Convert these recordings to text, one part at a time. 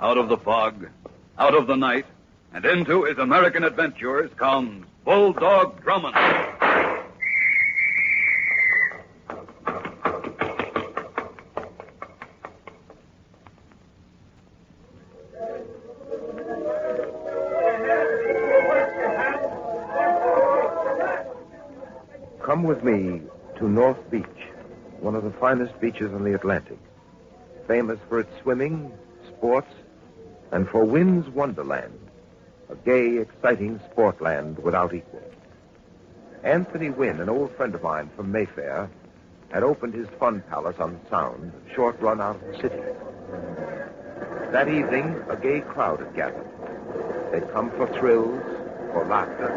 Out of the fog, out of the night, and into his American adventures comes Bulldog Drummond. Come with me to North Beach, one of the finest beaches on the Atlantic, famous for its swimming, sports, and for Wynn's Wonderland, a gay, exciting sportland without equal. Anthony Wynn, an old friend of mine from Mayfair, had opened his fun palace on the Sound, a short run out of the city. That evening, a gay crowd had gathered. They'd come for thrills, for laughter.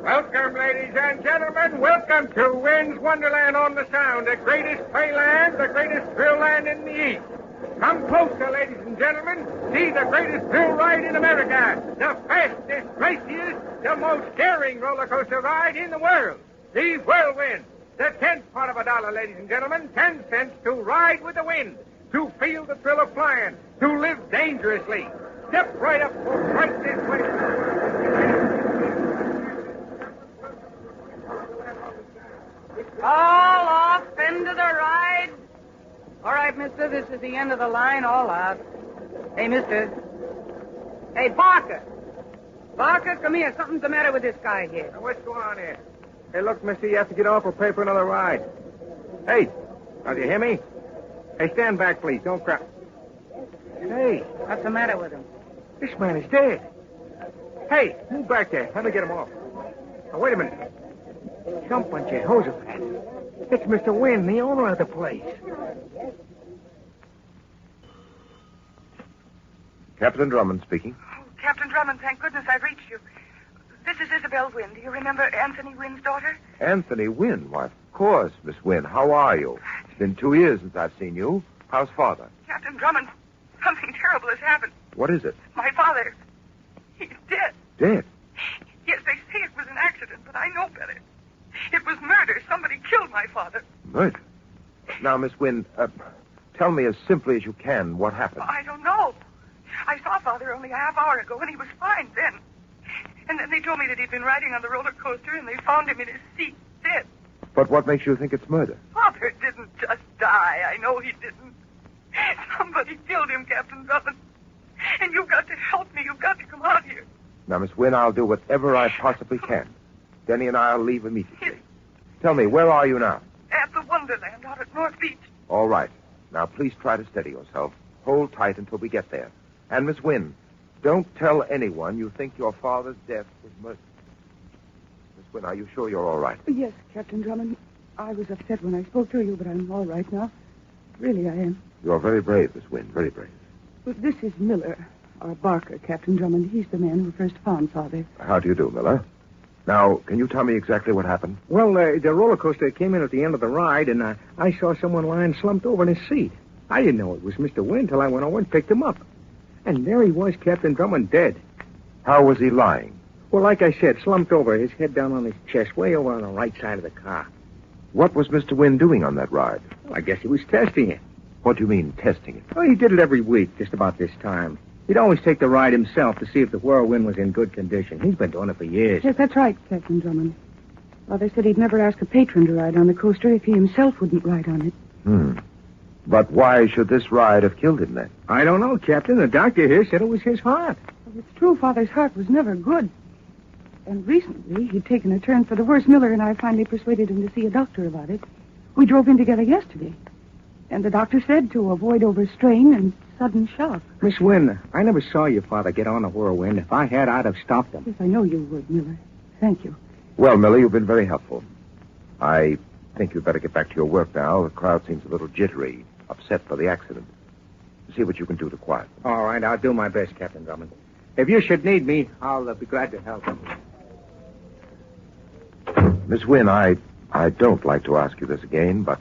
Welcome, ladies and gentlemen. Welcome to Wynn's Wonderland on the Sound, the greatest playland, the greatest thrill land in the East. Come closer, ladies and gentlemen. See the greatest thrill ride in America. The fastest, raciest, the most daring roller coaster ride in the world. The Whirlwind. The 10th part of $1, ladies and gentlemen. 10 cents to ride with the wind. To feel the thrill of flying. To live dangerously. Step right up for right this way. All off into the ride. All right, mister, this is the end of the line, all out. Hey, mister. Hey, Barker. Barker, come here. Something's the matter with this guy here. Now, what's going on here? Hey, look, mister, you have to get off or pay for another ride. Hey, don't you hear me? Hey, stand back, please. Don't cry. Hey. What's the matter with him? This man is dead. Hey, move back there. Let me get him off. Now, wait a minute. Jump on Jehoshaphat. It's Mr. Wynn, the owner of the place. Captain Drummond speaking. Oh, Captain Drummond, thank goodness I've reached you. This is Isabel Wynn. Do you remember Anthony Wynn's daughter? Anthony Wynn? Why, of course, Miss Wynn. How are you? It's been 2 years since I've seen you. How's father? Captain Drummond, something terrible has happened. What is it? My father, he's dead. Dead? Yes, they say it was an accident, but I know better. It was murder. Somebody killed my father. Murder? Now, Miss Wynn, tell me as simply as you can what happened. I don't know. I saw Father only a half hour ago, and he was fine then. And then they told me that he'd been riding on the roller coaster, and they found him in his seat, dead. But what makes you think it's murder? Father didn't just die. I know he didn't. Somebody killed him, Captain Drummond. And you've got to help me. You've got to come out here. Now, Miss Wynn, I'll do whatever I possibly can. Denny and I'll leave immediately. Yes. Tell me, where are you now? At the Wonderland out at North Beach. All right. Now, please try to steady yourself. Hold tight until we get there. And, Miss Wynn, don't tell anyone you think your father's death was murder. Miss Wynn, are you sure you're all right? Yes, Captain Drummond. I was upset when I spoke to you, but I'm all right now. Really, I am. You're very brave, Miss Wynn, very brave. But this is Miller, or Barker, Captain Drummond. He's the man who first found Father. How do you do, Miller? Now, can you tell me exactly what happened? Well, the roller coaster came in at the end of the ride, and I saw someone lying slumped over in his seat. I didn't know it was Mr. Wynn till I went over and picked him up. And there he was, Captain Drummond, dead. How was he lying? Well, like I said, slumped over, his head down on his chest, way over on the right side of the car. What was Mr. Wynn doing on that ride? Well, I guess he was testing it. What do you mean, testing it? Well, he did it every week, just about this time. He'd always take the ride himself to see if the whirlwind was in good condition. He's been doing it for years. Yes, that's right, Captain Drummond. Father said he'd never ask a patron to ride on the coaster if he himself wouldn't ride on it. But why should this ride have killed him then? I don't know, Captain. The doctor here said it was his heart. Well, it's true Father's heart was never good. And recently, he'd taken a turn for the worse. Miller and I finally persuaded him to see a doctor about it. We drove in together yesterday. And the doctor said to avoid overstrain and sudden shock. Miss Wynn, I never saw your father get on a whirlwind. If I had, I'd have stopped him. Yes, I know you would, Miller. Thank you. Well, Miller, you've been very helpful. I think you'd better get back to your work now. The crowd seems a little jittery, upset by the accident. See what you can do to quiet them. All right, I'll do my best, Captain Drummond. If you should need me, I'll be glad to help. Miss Wynn, I don't like to ask you this again, but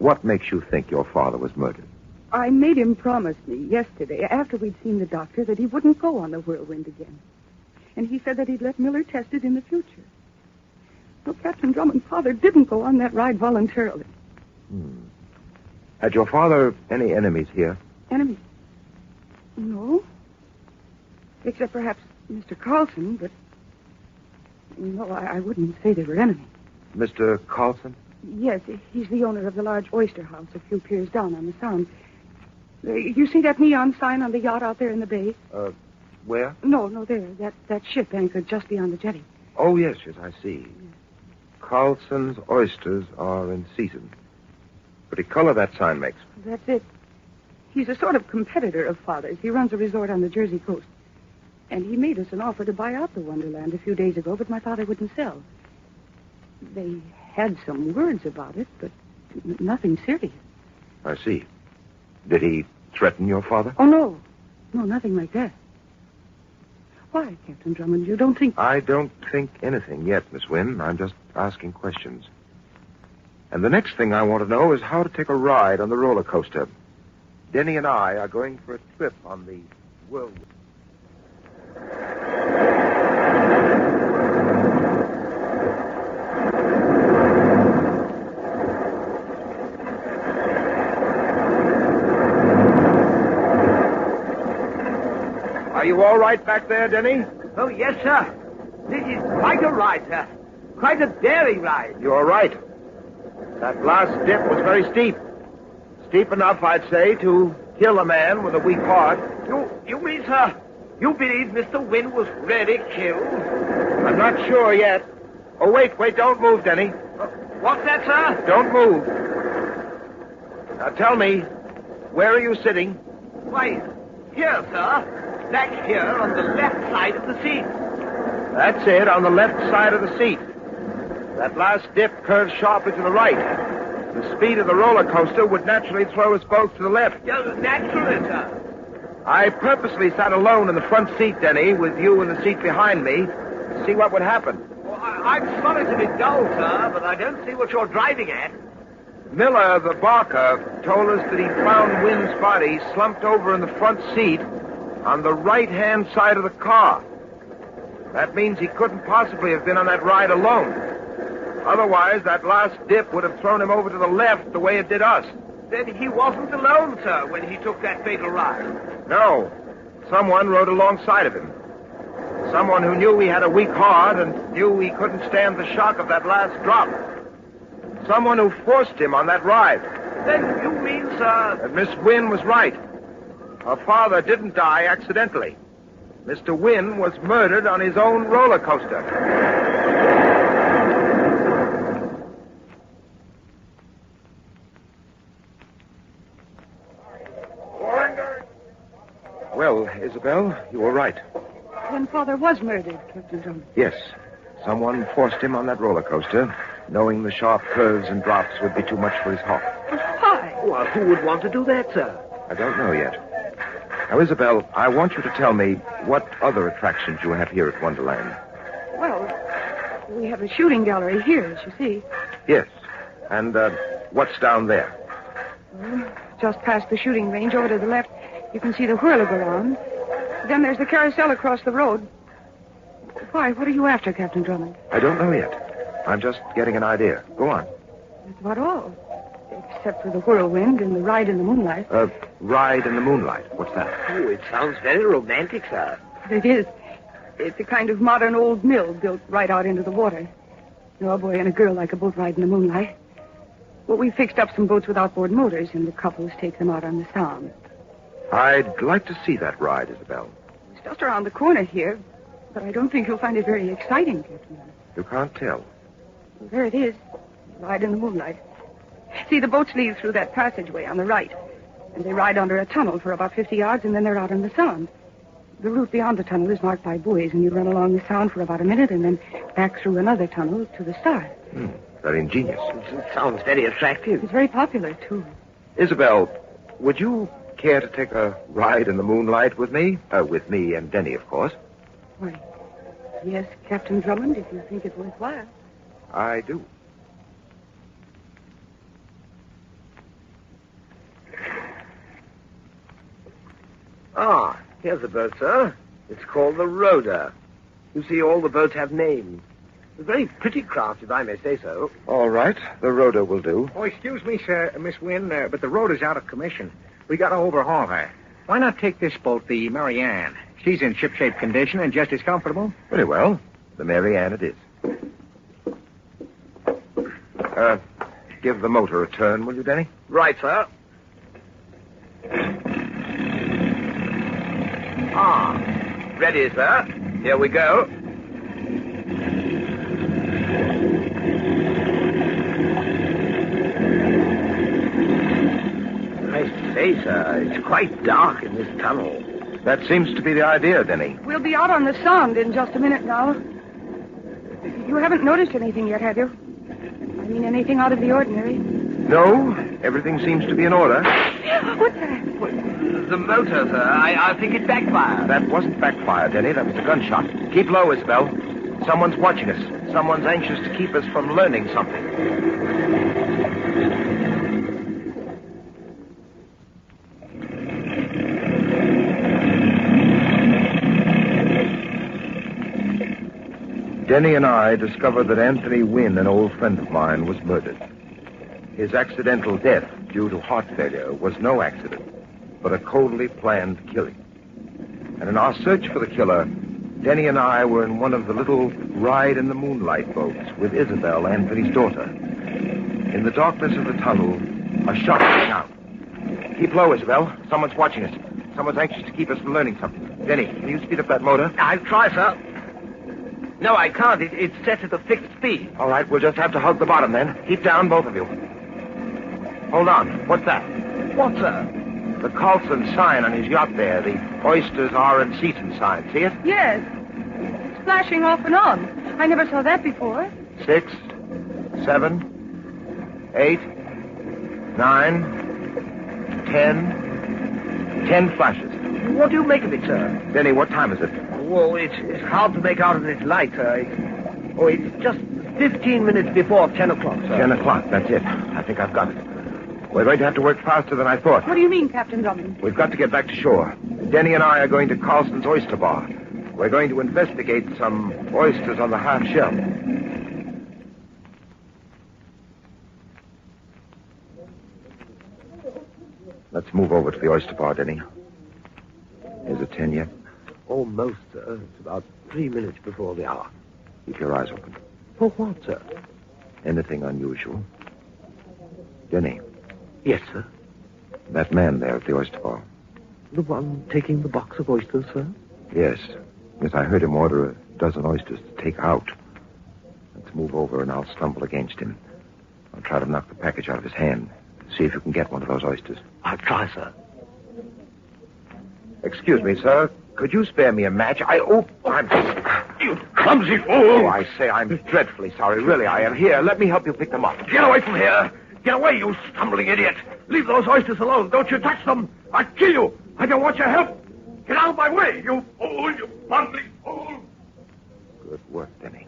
What makes you think your father was murdered? I made him promise me yesterday, after we'd seen the doctor, that he wouldn't go on the Whirlwind again. And he said that he'd let Miller test it in the future. So Captain Drummond's father didn't go on that ride voluntarily. Had your father any enemies here? Enemies? No. Except perhaps Mr. Carlson, but... No, I wouldn't say they were enemies. Mr. Carlson? Yes, he's the owner of the large oyster house a few piers down on the Sound. You see that neon sign on the yacht out there in the bay? Where? No, there. That ship anchored just beyond the jetty. Oh, yes, I see. Carlson's oysters are in season. Pretty color that sign makes. That's it. He's a sort of competitor of Father's. He runs a resort on the Jersey coast. And he made us an offer to buy out the Wonderland a few days ago, but my father wouldn't sell. They had some words about it, but nothing serious. I see. Did he threaten your father? Oh, no. No, nothing like that. Why, Captain Drummond, you don't think... I don't think anything yet, Miss Wynne. I'm just asking questions. And the next thing I want to know is how to take a ride on the roller coaster. Denny and I are going for a trip on the Whirlwind. Are you all right back there, Denny? Oh, yes, sir. This is quite a ride, sir. Quite a daring ride. You're right. That last dip was very steep. Steep enough, I'd say, to kill a man with a weak heart. You mean, sir, you believe Mr. Wynne was really killed? I'm not sure yet. Oh, wait, don't move, Denny. What's that, sir? Don't move. Now tell me, where are you sitting? Why, here, sir. Back here on the left side of the seat. That's it, on the left side of the seat. That last dip curves sharply to the right. The speed of the roller coaster would naturally throw us both to the left. Yes, naturally, sir. I purposely sat alone in the front seat, Denny, with you in the seat behind me, to see what would happen. Well, I'm sorry to be dull, sir, but I don't see what you're driving at. Miller, the barker, told us that he found Wynn's body slumped over in the front seat on the right-hand side of the car. That means he couldn't possibly have been on that ride alone. Otherwise, that last dip would have thrown him over to the left the way it did us. Then he wasn't alone, sir, when he took that fatal ride. No. Someone rode alongside of him. Someone who knew he had a weak heart and knew he couldn't stand the shock of that last drop. Someone who forced him on that ride. Then you mean, sir... That Miss Wynne was right. Her father didn't die accidentally. Mr. Wynne was murdered on his own roller coaster. Well, Isabel, you were right. Then Father was murdered, Captain Drummond. Yes. Someone forced him on that roller coaster, knowing the sharp curves and drops would be too much for his hop. Why? Well, who would want to do that, sir? I don't know yet. Now, Isabel, I want you to tell me what other attractions you have here at Wonderland. Well, we have a shooting gallery here, as you see. Yes. And what's down there? Just past the shooting range, over to the left, you can see the whirler go on. Then there's the carousel across the road. Why, what are you after, Captain Drummond? I don't know yet. I'm just getting an idea. Go on. That's about all. Except for the whirlwind and the ride in the moonlight. Ride in the moonlight. What's that? Oh, it sounds very romantic, sir. It is. It's a kind of modern old mill built right out into the water. A boy and a girl like a boat ride in the moonlight. Well, we fixed up some boats with outboard motors, and the couples take them out on the Sound. I'd like to see that ride, Isabel. It's just around the corner here, but I don't think you'll find it very exciting, Captain. You can't tell. Well, there it is. Ride in the moonlight. See, the boats leave through that passageway on the right, and they ride under a tunnel for about 50 yards, and then they're out on the Sound. The route beyond the tunnel is marked by buoys, and you run along the Sound for about a minute, and then back through another tunnel to the Star. Very ingenious. It sounds very attractive. It's very popular, too. Isabel, would you care to take a ride in the moonlight with me? With me and Denny, of course. Why, yes, Captain Drummond, if you think it worthwhile. I do. Ah, here's the boat, sir. It's called the Rhoda. You see, all the boats have names. It's a very pretty craft, if I may say so. All right, the Rhoda will do. Oh, excuse me, sir, Miss Wynne, but the road is out of commission. We got to overhaul her. Why not take this boat, the Mary Ann? She's in shipshape condition and just as comfortable. Very well. The Mary Ann it is. Give the motor a turn, will you, Denny? Right, sir. Ah, ready, sir. Here we go. I say, sir, it's quite dark in this tunnel. That seems to be the idea, Denny. We'll be out on the Sound in just a minute now. You haven't noticed anything yet, have you? I mean, anything out of the ordinary? No, everything seems to be in order. What's that? The motor, sir. I think it backfired. That wasn't backfire, Denny. That was a gunshot. Keep low, Isabel. Someone's watching us. Someone's anxious to keep us from learning something. Denny and I discovered that Anthony Wynne, an old friend of mine, was murdered. His accidental death due to heart failure was no accident, but a coldly planned killing. And in our search for the killer, Denny and I were in one of the little ride-in-the-moonlight boats with Isabel, Anthony's daughter. In the darkness of the tunnel, a shot rang out. Keep low, Isabel. Someone's watching us. Someone's anxious to keep us from learning something. Denny, can you speed up that motor? I'll try, sir. No, I can't. It's set at a fixed speed. All right, we'll just have to hug the bottom then. Keep down, both of you. Hold on. What's that? What, sir? The Carlson sign on his yacht there. The oysters are in season sign. See it? Yes. It's flashing off and on. I never saw that before. 6, 7, 8, 9, 10. 10 flashes. What do you make of it, sir? Denny, what time is it? Oh, it's hard to make out of this light, sir. It's just 15 minutes before 10 o'clock, sir. 10 o'clock, that's it. I think I've got it. We're going to have to work faster than I thought. What do you mean, Captain Drummond? We've got to get back to shore. Denny and I are going to Carlson's oyster bar. We're going to investigate some oysters on the half shell. Let's move over to the oyster bar, Denny. Is it 10 yet? Almost, sir. It's about 3 minutes before the hour. Keep your eyes open. For what, sir? Anything unusual? Denny, Yes, sir. that man there at the oyster bar. The one taking the box of oysters, sir? Yes. Yes, I heard him order a dozen oysters to take out. Let's move over and I'll stumble against him. I'll try to knock the package out of his hand. See if you can get one of those oysters. I'll try, sir. Excuse me, sir. Could you spare me a match? I'm... You clumsy fool! Oh, I say, I'm dreadfully sorry. Really, I am. Here, let me help you pick them up. Get away from here! Get away, you stumbling idiot! Leave those oysters alone. Don't you touch them. I'll kill you. I don't want your help. Get out of my way, you fool, you bungling fool. Good work, Denny.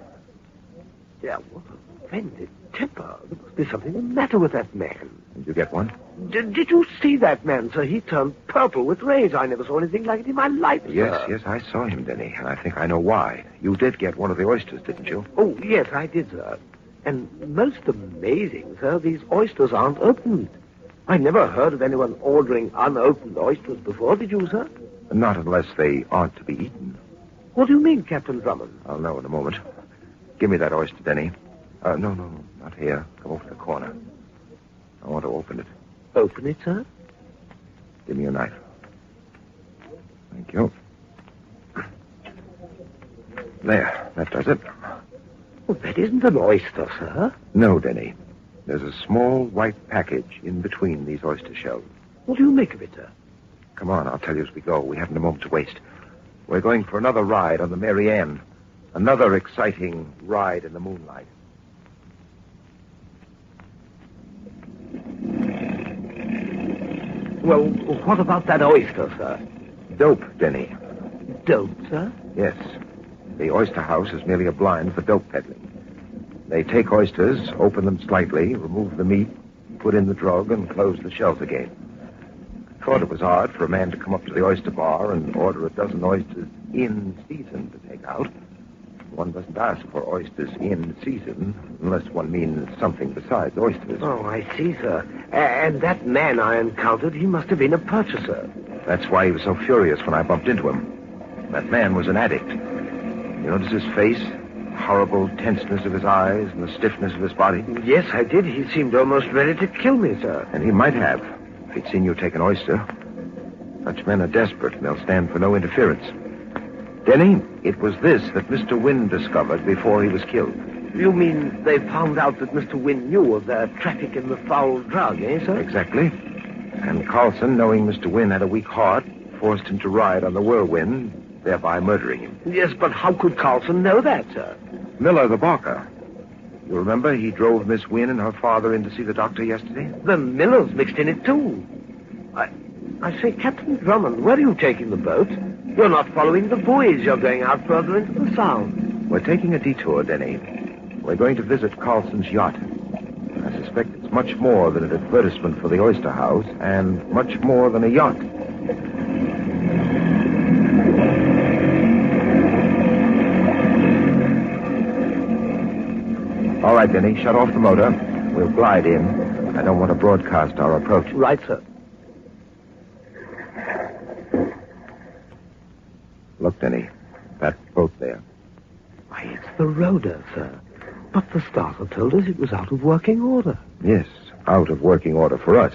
Yeah, what a friendly temper. There must be something the matter with that man. Did you get one? Did you see that man, sir? He turned purple with rage. I never saw anything like it in my life, Yes, sir. yes, I saw him, Denny, and I think I know why. You did get one of the oysters, didn't you? Oh, yes, I did, sir. And most amazing, sir, these oysters aren't opened. I never heard of anyone ordering unopened oysters before, did you, sir? Not unless they aren't to be eaten. What do you mean, Captain Drummond? I'll know in a moment. Give me that oyster, Denny. No, not here. Come over to the corner. I want to open it. Open it, sir? Give me your knife. Thank you. There, that does it. Well, that isn't an oyster, sir. No, Denny. There's a small white package in between these oyster shells. What do you make of it, sir? Come on, I'll tell you as we go. We haven't a moment to waste. We're going for another ride on the Mary Ann. Another exciting ride in the moonlight. Well, what about that oyster, sir? Dope, Denny. Dope, sir? Yes. The oyster house is merely a blind for dope peddling. They take oysters, open them slightly, remove the meat, put in the drug, and close the shells again. thought it was odd for a man to come up to the oyster bar and order a dozen oysters in season to take out. One doesn't ask for oysters in season unless one means something besides oysters. Oh, I see, sir. And that man I encountered, he must have been a purchaser. That's why he was so furious when I bumped into him. That man was an addict. You notice his face? Horrible tenseness of his eyes and the stiffness of his body? Yes, I did. He seemed almost ready to kill me, sir. And he might have, if he'd seen you take an oyster. Such men are desperate, and they'll stand for no interference. Denny, it was this that Mr. Wynne discovered before he was killed. You mean they found out that Mr. Wynne knew of their traffic in the foul drug, eh, sir? Exactly. And Carlson, knowing Mr. Wynne had a weak heart, forced him to ride on the whirlwind, thereby murdering him. Yes, but how could Carlson know that, sir? Miller, the barker. You remember he drove Miss Wynne and her father in to see the doctor yesterday? The Millers mixed in it, too. I say, Captain Drummond, where are you taking the boat? You're not following the buoys. You're going out further into the Sound. We're taking a detour, Denny. We're going to visit Carlson's yacht. I suspect it's much more than an advertisement for the oyster house, and much more than a yacht. All right, Denny, shut off the motor. We'll glide in. I don't want to broadcast our approach. Right, sir. Look, Denny, that boat there. Why, it's the Rhoda, sir. But the starter told us it was out of working order. Yes, out of working order for us,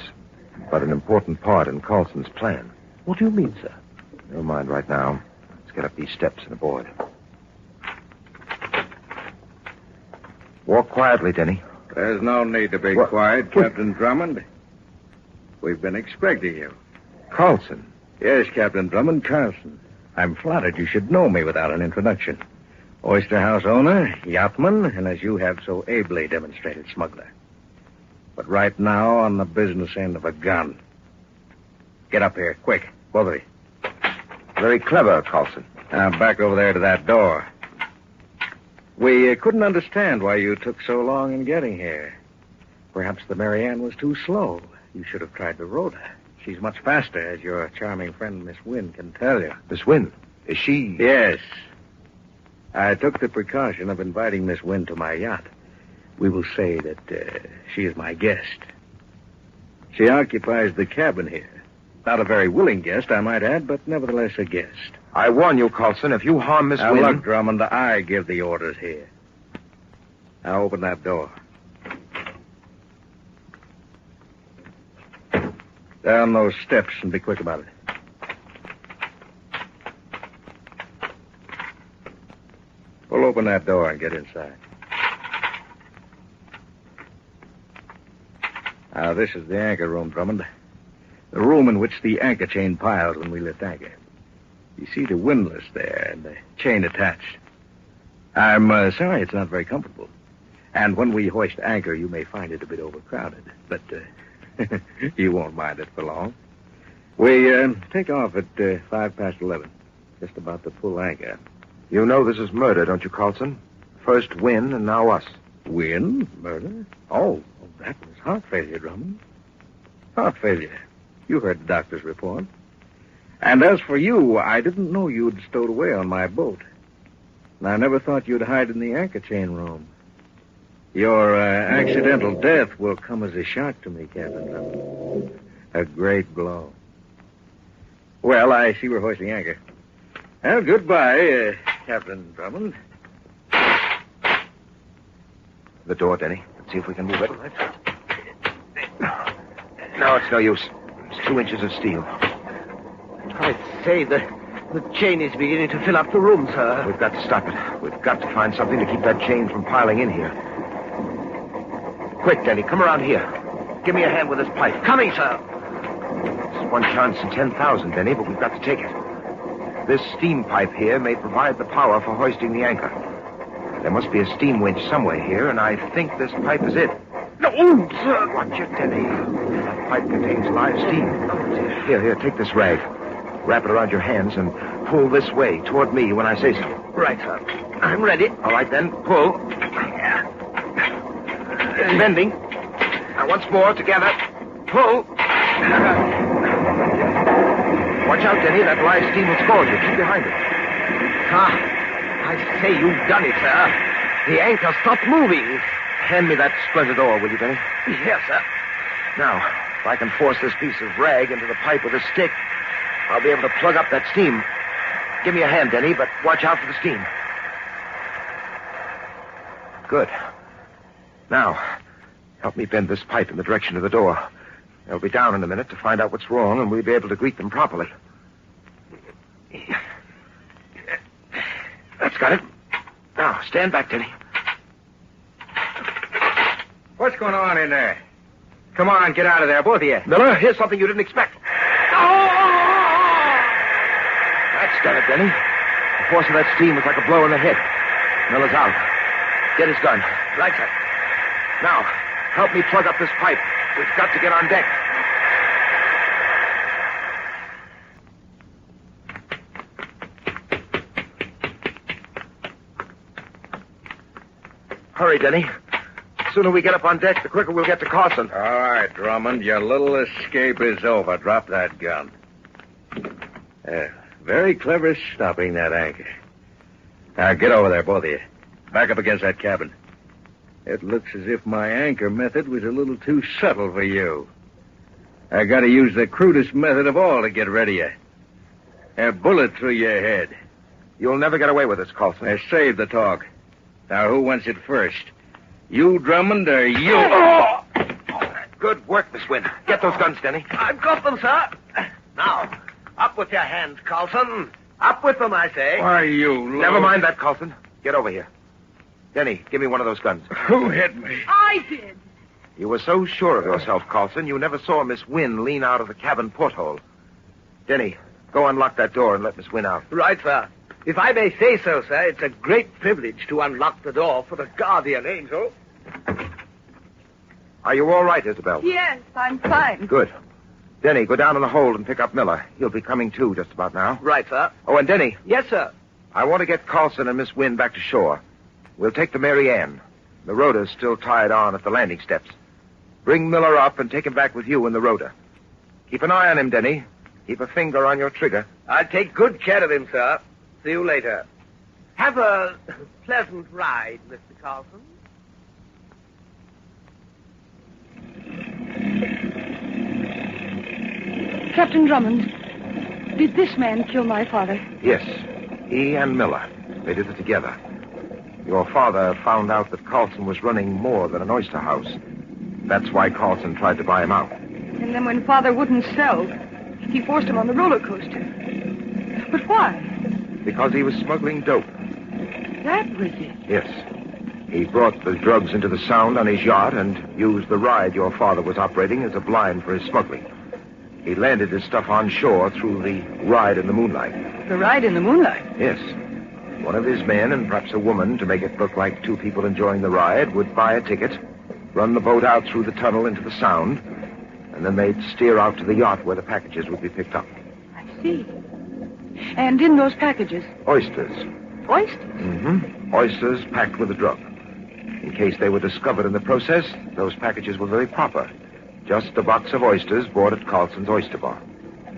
but an important part in Carlson's plan. What do you mean, sir? Never mind right now. Let's get up these steps and aboard. Walk quietly, Denny. There's no need to be quiet, Captain Drummond. We've been expecting you. Carlson. Yes, Captain Drummond, Carlson. I'm flattered you should know me without an introduction. Oyster house owner, yachtman, and as you have so ably demonstrated, smuggler. But right now, on the business end of a gun. Get up here, quick, both of you. Very clever, Carlson. Now, back over there to that door. We couldn't understand why you took so long in getting here. Perhaps the Marianne was too slow. You should have tried the Rhoda. She's much faster, as your charming friend, Miss Wynne, can tell you. Miss Wynne? Is she... Yes. I took the precaution of inviting Miss Wynne to my yacht. We will say that she is my guest. She occupies the cabin here. Not a very willing guest, I might add, but nevertheless a guest. I warn you, Carlson, if you harm Miss Wynne... Now, look, Drummond, I give the orders here. Now, open that door. Down those steps and be quick about it. We'll open that door and get inside. Now, this is the anchor room, Drummond. The room in which the anchor chain piles when we lift anchor. You see the windlass there and the chain attached. I'm sorry it's not very comfortable. And when we hoist anchor, you may find it a bit overcrowded. But you won't mind it for long. We take off at 11:05, just about to pull anchor. You know this is murder, don't you, Carlson? First Wynne and now us. Wynne? Murder? Oh, that was heart failure, Drummond. Heart failure. You heard the doctor's report. And as for you, I didn't know you'd stowed away on my boat. And I never thought you'd hide in the anchor chain room. Your accidental death will come as a shock to me, Captain Drummond. A great blow. Well, I see we're hoisting anchor. Well, goodbye, Captain Drummond. The door, Denny. Let's see if we can move it. No, it's no use. It's 2 inches of steel. I say, the chain is beginning to fill up the room, sir. We've got to stop it. We've got to find something to keep that chain from piling in here. Quick, Denny, come around here. Give me a hand with this pipe. Coming, sir. It's 1 chance in 10,000, Denny, but we've got to take it. This steam pipe here may provide the power for hoisting the anchor. There must be a steam winch somewhere here, and I think this pipe is it. No, sir. Watch it, Denny. That pipe contains live steam. Here, take this rag. Wrap it around your hands and pull this way, toward me, when I say so. Right, sir. I'm ready. All right, then, pull. It's bending. Now, once more, together. Pull. Watch out, Denny. That live steam will score you. Keep behind it. I say, you've done it, sir. The anchor stopped moving. Hand me that splintered oar, will you, Denny? Yes, sir. Now, if I can force this piece of rag into the pipe with a stick, I'll be able to plug up that steam. Give me a hand, Denny, but watch out for the steam. Good. Now, help me bend this pipe in the direction of the door. They'll be down in a minute to find out what's wrong, and we'll be able to greet them properly. That's got it. Now, stand back, Denny. What's going on in there? Come on, get out of there, both of you. Miller, here's something you didn't expect. That's done it, Denny. The force of that steam was like a blow in the head. Miller's out. Get his gun. Right, sir. Now, help me plug up this pipe. We've got to get on deck. Hurry, Denny. The sooner we get up on deck, the quicker we'll get to Carson. All right, Drummond, your little escape is over. Drop that gun. Very clever stopping that anchor. Now, get over there, both of you. Back up against that cabin. It looks as if my anchor method was a little too subtle for you. I got to use the crudest method of all to get rid of you. A bullet through your head. You'll never get away with this, Carson. Save the talk. Now, who wants it first? You, Drummond, or you? Good work, Miss Wynn. Get those guns, Denny. I've got them, sir. Now, up with your hands, Carlson. Up with them, I say. Why, you... Never mind that, Carlson. Get over here. Denny, give me one of those guns. Who hit me? I did. You were so sure of yourself, Carlson, you never saw Miss Wynn lean out of the cabin porthole. Denny, go unlock that door and let Miss Wynn out. Right, sir. If I may say so, sir, it's a great privilege to unlock the door for the guardian angel. Are you all right, Isabel? Yes, I'm fine. Good. Denny, go down in the hold and pick up Miller. He'll be coming too just about now. Right, sir. Oh, and Denny. Yes, sir. I want to get Carlson and Miss Wynn back to shore. We'll take the Mary Ann. The rowder's still tied on at the landing steps. Bring Miller up and take him back with you in the rowder. Keep an eye on him, Denny. Keep a finger on your trigger. I'll take good care of him, sir. See you later. Have a pleasant ride, Mr. Carlson. Captain Drummond, did this man kill my father? Yes, he and Miller. They did it together. Your father found out that Carlson was running more than an oyster house. That's why Carlson tried to buy him out. And then when Father wouldn't sell, he forced him on the roller coaster. But why? Because he was smuggling dope. That was it. Yes. He brought the drugs into the Sound on his yacht and used the ride your father was operating as a blind for his smuggling. He landed his stuff on shore through the ride in the moonlight. The ride in the moonlight? Yes. One of his men, and perhaps a woman, to make it look like two people enjoying the ride, would buy a ticket, run the boat out through the tunnel into the Sound, and then they'd steer out to the yacht where the packages would be picked up. I see. And in those packages? Oysters. Oysters? Mm-hmm. Oysters packed with the drug. In case they were discovered in the process, those packages were very proper. Just a box of oysters bought at Carlson's oyster bar.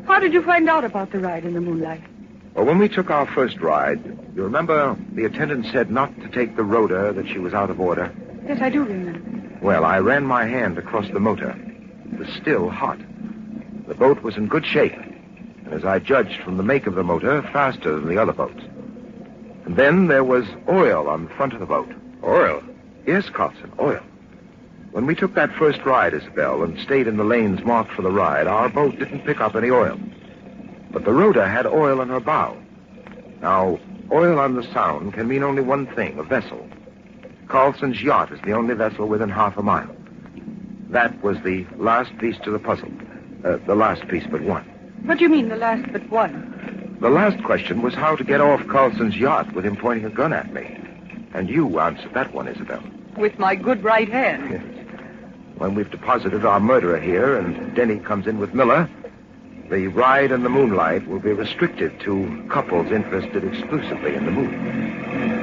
How did you find out about the ride in the moonlight? Well, when we took our first ride, you remember the attendant said not to take the rudder, that she was out of order? Yes, I do remember. Well, I ran my hand across the motor. It was still hot. The boat was in good shape, and as I judged from the make of the motor, faster than the other boats. And then there was oil on the front of the boat. Oil? Yes, Carlson, oil. When we took that first ride, Isabel, and stayed in the lanes marked for the ride, our boat didn't pick up any oil. But the rudder had oil in her bow. Now, oil on the Sound can mean only one thing, a vessel. Carlson's yacht is the only vessel within half a mile. That was the last piece to the puzzle. The last piece but one. What do you mean, the last but one? The last question was how to get off Carlson's yacht with him pointing a gun at me. And you answered that one, Isabel. With my good right hand. Yes. When we've deposited our murderer here and Denny comes in with Miller, the ride in the moonlight will be restricted to couples interested exclusively in the moon.